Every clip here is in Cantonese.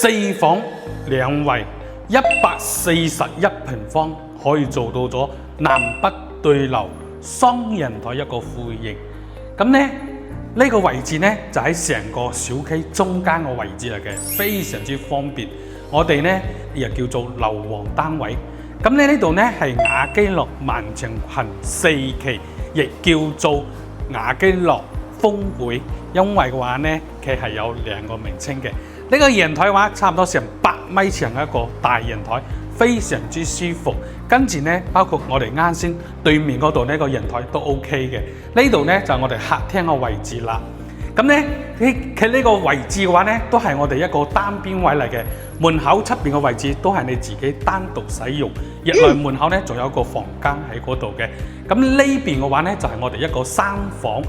4房2衛，141平方，可以做到咗南北對流雙人台一個副型。咁呢個位置呢，就喺成個小區中間個位置嚟嘅，非常之方便。我哋呢又叫做樓王單位。咁呢度呢係雅基樂萬象群4期，亦叫做雅基樂峰會，因為嘅話呢，佢係有2個名稱嘅。呢個陽台嘅話，差唔多成8米長嘅一個大陽台，非常之舒服。跟住呢，包括我哋啱先對面嗰度呢個陽台都 OK 嘅。呢度呢就係我哋客廳嘅位置啦。咁呢，佢呢個位置嘅話呢，都係我哋一個單邊位嚟嘅。門口出邊嘅位置都係你自己單獨使用。入來門口呢，仲有一個房間喺嗰度嘅。咁呢邊嘅話呢，就係我哋一個3房。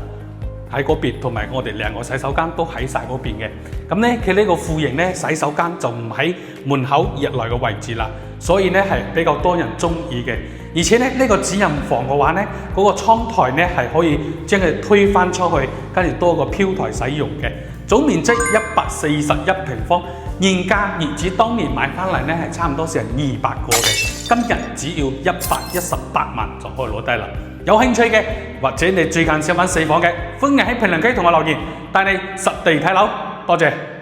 喺嗰邊，同埋我哋2個洗手間都喺晒嗰邊嘅。咁呢，佢呢個副型呢，洗手間就唔喺門口入來嘅位置啦，所以呢係比較多人中意嘅。而且呢，呢個主人房嘅話呢，嗰個窗台呢係可以將佢推返出去，跟住多個飄台使用嘅。總面積141平方，現價業主當年買翻嚟呢係差唔多成200個嘅，今日只要118萬就可以攞低啦。有興趣嘅，或者你最近想揾4房嘅，歡迎喺評論區同我留言，帶你實地睇樓。多謝。